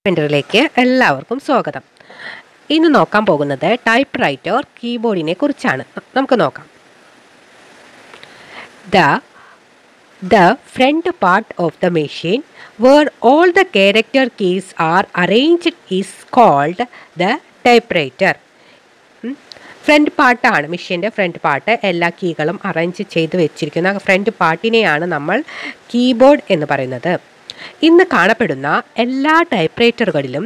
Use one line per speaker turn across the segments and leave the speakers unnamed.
സെന്ററിലേക്ക് എല്ലാവർക്കും സ്വാഗതം. ഇന്ന് നോക്കാൻ പോകുന്നത് ടൈപ്പ് റൈറ്റർ കീബോർഡിനെ കുറിച്ചാണ്. നമുക്ക് നോക്കാം. The front part of the machine where all the character keys are arranged is called the typewriter. Front പാർട്ടാണ് മെഷീൻ്റെ ഫ്രണ്ട് പാർട്ട്. എല്ലാ കീകളും അറേഞ്ച് ചെയ്ത് വെച്ചിരിക്കുന്ന ഫ്രണ്ട് പാർട്ടിനെയാണ് നമ്മൾ കീബോർഡ് എന്ന് പറയുന്നത്. ഇന്ന് കാണപ്പെടുന്ന എല്ലാ ടൈപ്പ് റൈറ്ററുകളിലും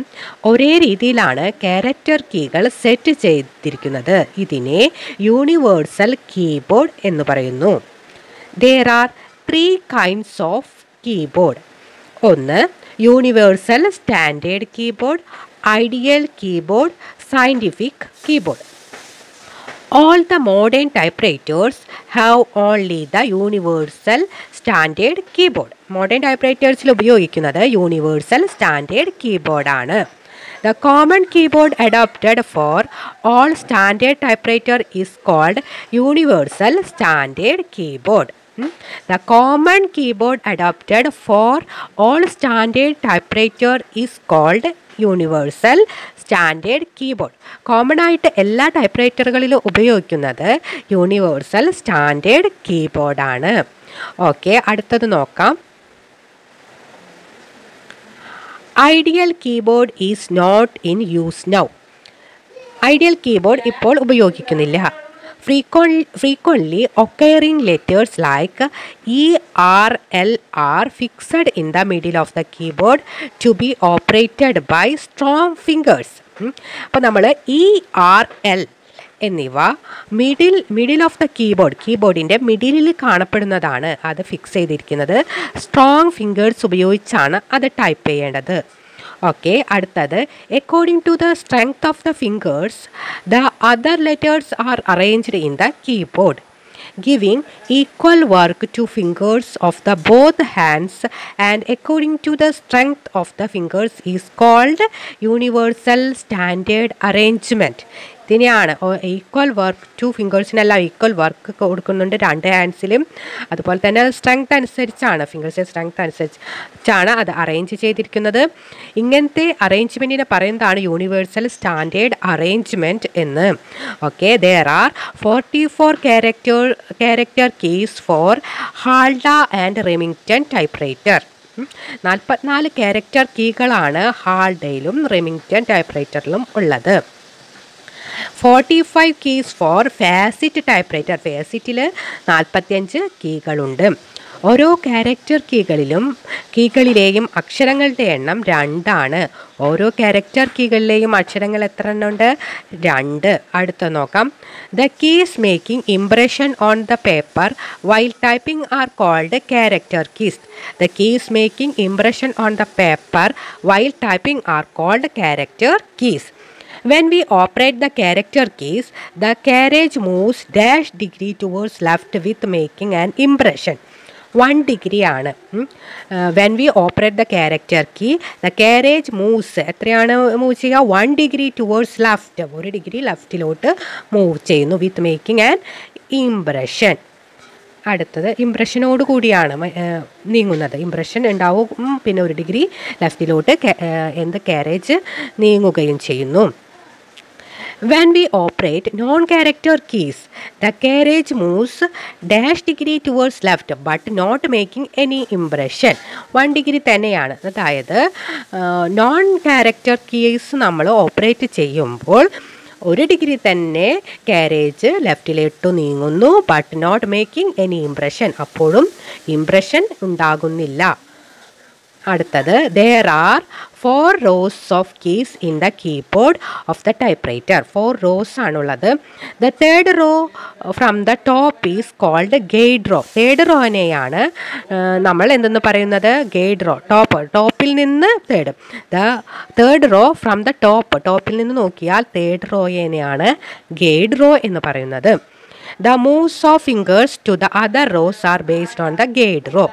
ഒരേ രീതിയിലാണ് ക്യാരക്ടർ കീകൾ സെറ്റ് ചെയ്തിരിക്കുന്നത്. ഇതിനെ യൂണിവേഴ്സൽ കീബോർഡ് എന്ന് പറയുന്നു. There are 3 kinds of keyboard. ഒന്ന് universal standard keyboard, ideal keyboard, scientific keyboard. All the modern typewriters have only the universal standard keyboard. Modern typewritersൽ ഉപയോഗിക്കുന്നത് യൂണിവേഴ്സൽ സ്റ്റാൻഡേർഡ് കീബോർഡാണ്. The common keyboard adopted for all standard typewriter is called universal standard keyboard. The common keyboard adopted for all standard typewriter is called universal standard keyboard. Common ആയിട്ട് എല്ലാ type റൈറ്ററുകളിലും ഉപയോഗിക്കുന്നത് universal standard കീബോർഡാണ്. Okay, അടുത്തത് നോക്കാം. Ideal keyboard is not in use now. Ideal keyboard ഇപ്പോൾ ഉപയോഗിക്കുന്നില്ല. Frequently occurring letters like E, R, L are fixed in the middle of the keyboard to be operated by strong fingers. അപ്പോൾ നമ്മൾ E, R, L എന്നിവ middle of the കീബോർഡിൻ്റെ മിഡിലിൽ കാണപ്പെടുന്നതാണ്. അത് fix ചെയ്തിരിക്കുന്നത് strong fingers ഉപയോഗിച്ചാണ് അത് type ചെയ്യേണ്ടത്. Okay, അടുത്തത് according to the strength of the fingers the other letters are arranged in the keyboard giving equal work to fingers of the both hands and according to the strength of the fingers is called universal standard arrangement. ഇതിനെയാണ് equal work to ഫിംഗേഴ്സിനെല്ലാം equal work കൊടുക്കുന്നുണ്ട് രണ്ട് ഹാൻഡ്സിലും. അതുപോലെ തന്നെ strength അനുസരിച്ചാണ് ഫിംഗേഴ്സിൻ്റെ strength അനുസരിച്ചാണ് അത് arrange ചെയ്തിരിക്കുന്നത്. ഇങ്ങനത്തെ അറേഞ്ച്മെൻറ്റിനെ പറയുന്നതാണ് യൂണിവേഴ്സൽ സ്റ്റാൻഡേർഡ് അറേഞ്ച്മെൻറ്റ് എന്ന്. Okay, there are 44 character keys for Halda and Remington typewriter. 44 character കീകളാണ് ഹാൾഡയിലും റെമിംഗ്ടൺ ടൈപ്പ്റൈറ്ററിലും ഉള്ളത്. 45 keys for ഫാസിറ്റ് ടൈപ്പ്റൈറ്റർ. ഫാസിറ്റിൽ 45 കീകളുണ്ട്. ഓരോ ക്യാരക്ടർ കീകളിലെയും അക്ഷരങ്ങളുടെ എണ്ണം 2 ആണ്. ഓരോ ക്യാരക്ടർ കീകളിലെയും അക്ഷരങ്ങൾ എത്ര എണ്ണം ഉണ്ട്? 2. അടുത്ത നോക്കാം. The keys making impression on the paper while typing are called character keys. The keys making impression on the paper while typing are called character keys. When we operate the character keys, the carriage moves -degree towards left with making an impression. 1 degree ആണ്. When we operate the character key, the carriage moves എത്രയാണ് move ചെയ്യുക? 1 degree towards left. 1 degree ലെഫ്റ്റിലോട്ട് move ചെയ്യുന്നു with making an impression. അടുത്തത് ഇംപ്രഷനോട് കൂടിയാണ് നീങ്ങുന്നത്. Impression ഉണ്ടാവും, പിന്നെ 1 degree ലെഫ്റ്റിലോട്ട് carriage നീങ്ങുകയും ചെയ്യുന്നു. When we operate non-character keys, the carriage moves -degree towards left but not making any impression. 1 degree തന്നെയാണ്. അതായത് നോൺ ക്യാരക്ടർ കീസ് നമ്മൾ ഓപ്പറേറ്റ് ചെയ്യുമ്പോൾ 1 degree തന്നെ കാരേജ് ലെഫ്റ്റിലോട്ട് നീങ്ങുന്നു, but not making any impression. അപ്പോഴും ഇംപ്രഷൻ ഉണ്ടാകുന്നില്ല. അടുത്തത് there are 4 rows of keys in the keyboard of the typewriter. 4 rows ആണുള്ളത്. The third row from the top is called guide row. Third റോനെയാണ് നമ്മൾ എന്തെന്ന് പറയുന്നത്? Guide row. ടോപ്പിൽ നിന്ന് the third row from the ടോപ്പിൽ നിന്ന് നോക്കിയാൽ തേർഡ് റോയെയാണ് ഗൈഡ് റോ എന്ന് പറയുന്നത്. The moves of fingers to the other rows are based on the guide row.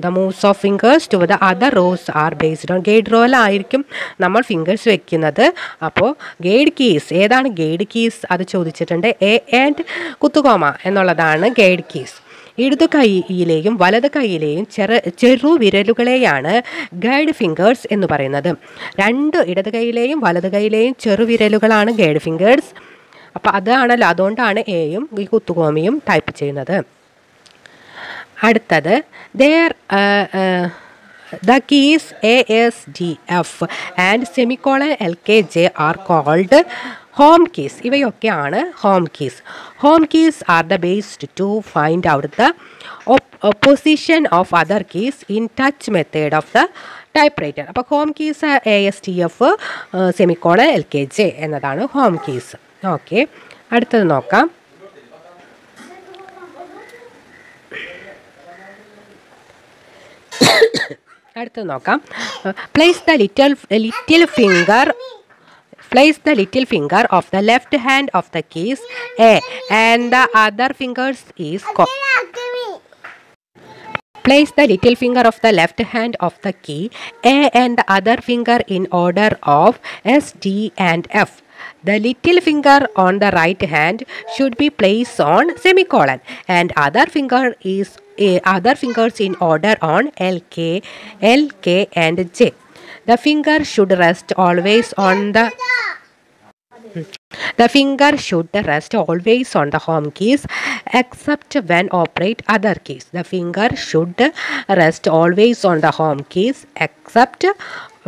The moves of fingers to the other rows are based on guide റോയിലായിരിക്കും നമ്മൾ fingers വെക്കുന്നത്. അപ്പോൾ guide keys ഏതാണ്? Guide keys അത് ചോദിച്ചിട്ടുണ്ട്. A and കുത്തുകോമ എന്നുള്ളതാണ് guide keys. ഇടതു കൈയിലെയും വലത് കൈയിലെയും ചെറുവിരലുകളെയാണ് ഗൈഡ് ഫിംഗേഴ്സ് എന്ന് പറയുന്നത്. ഇടത് കൈയിലെയും വലത് കൈയിലെയും ചെറുവിരലുകളാണ് ഗൈഡ് ഫിംഗേഴ്സ്. അപ്പോൾ അതാണല്ലോ, അതുകൊണ്ടാണ് എയും ഈ കുത്തുകോമിയും ടൈപ്പ് ചെയ്യുന്നത്. അടുത്തത് the keys A, S, D, F and semicolon L, K, J are called home keys. ഇവയൊക്കെയാണ് home keys. Home keys are the base to find out the position of other keys in touch method of the typewriter. അപ്പോൾ home keys A, S, T, F semicolon L, K, J എന്നതാണ് home keys. Okay, അടുത്തത് നോക്കാം. അടുത്തത് നോക്കാം. Place the little finger of the left hand of the keys A and the other fingers is Place the little finger of the left hand of the key A and the other finger in order of S, D and F. The little finger on the right hand should be placed on semicolon and other fingers in order on L, K and J. The finger should rest always on the home keys except when operate other keys. The finger should rest always on the home keys except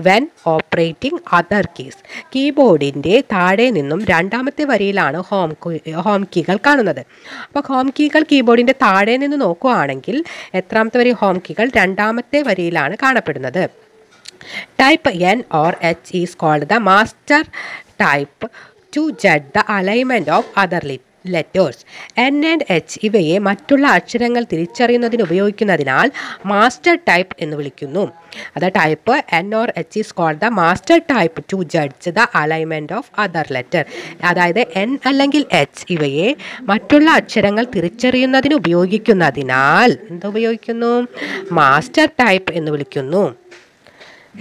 when operating other keys. കീബോർഡിൻ്റെ താഴെ നിന്നും രണ്ടാമത്തെ വരിയിലാണ് home കീകൾ കാണുന്നത്. അപ്പോൾ home കീകൾ കീബോർഡിൻ്റെ താഴെ നിന്ന് നോക്കുകയാണെങ്കിൽ എത്രാമത്തെ വരി ഹോം കീകൾ രണ്ടാമത്തെ വരിയിലാണ് കാണപ്പെടുന്നത്. Type N or H is called the master type to judge the alignment of other letters. N and H ഇവയെ മറ്റുള്ള അക്ഷരങ്ങൾ തിരിച്ചറിയുന്നതിന് ഉപയോഗിക്കുന്നതിനാൽ മാസ്റ്റർ ടൈപ്പ് എന്ന് വിളിക്കുന്നു. അത് type N or H is called the master type to judge the alignment of other letter. അതായത് N അല്ലെങ്കിൽ H ഇവയെ മറ്റുള്ള അക്ഷരങ്ങൾ തിരിച്ചറിയുന്നതിന് ഉപയോഗിക്കുന്നതിനാൽ ഉപയോഗിക്കുന്നു, മാസ്റ്റർ ടൈപ്പ് എന്ന് വിളിക്കുന്നു.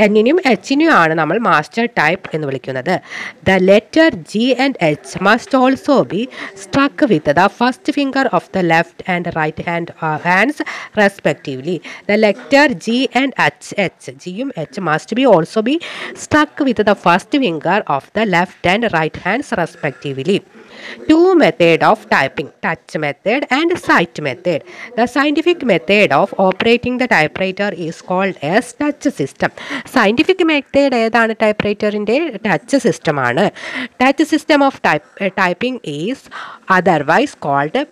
എന്നിനും എച്ചിനെയുമാണ് നമ്മൾ മാസ്റ്റർ ടൈപ്പ് എന്ന് വിളിക്കുന്നത്. The letter G and H must also be struck with the first finger of the left and right hands respectively. The letter G and Gയും H must be also be struck with the first finger of the left and right hands respectively. Two methods of typing, touch method and sight method. The scientific method of operating the typewriter is called as touch system. Scientific method ഏതാണ്? ടൈപ്പ്റൈറ്ററിൻ്റെ touch സിസ്റ്റമാണ്. Touch system of typing is otherwise called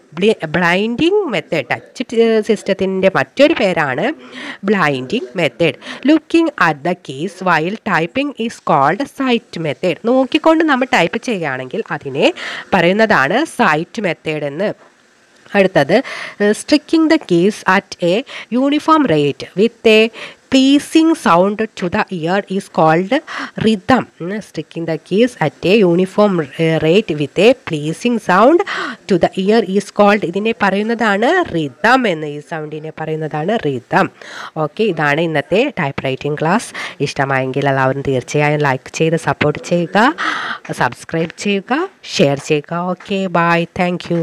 blinding method. Touch സിസ്റ്റത്തിൻ്റെ മറ്റൊരു പേരാണ് blinding method. Looking at the keys while typing is called sight method. നോക്കിക്കൊണ്ട് നമ്മൾ type ചെയ്യുകയാണെങ്കിൽ അതിനെ പറയുന്നതാണ് സൈറ്റ് മെത്തേഡ് എന്ന്. അടുത്തത് striking the keys at a uniform rate with a pleasing sound to the ear is called rhythm. Sticking the keys at a uniform rate with a pleasing sound to the ear is called ഇതിനെ പറയുന്നതാണ് rhythm എന്ന്. ഈ സൗണ്ടിനെ പറയുന്നതാണ് rhythm. Okay, ഇതാണ് ഇന്നത്തെ type writing class. ഇഷ്ടമായെങ്കിൽ എല്ലാവരും തീർച്ചയായും ലൈക്ക് ചെയ്ത് സപ്പോർട്ട് ചെയ്യുക, സബ്സ്ക്രൈബ് ചെയ്യുക, ഷെയർ ചെയ്യുക. Okay, bye, thank U.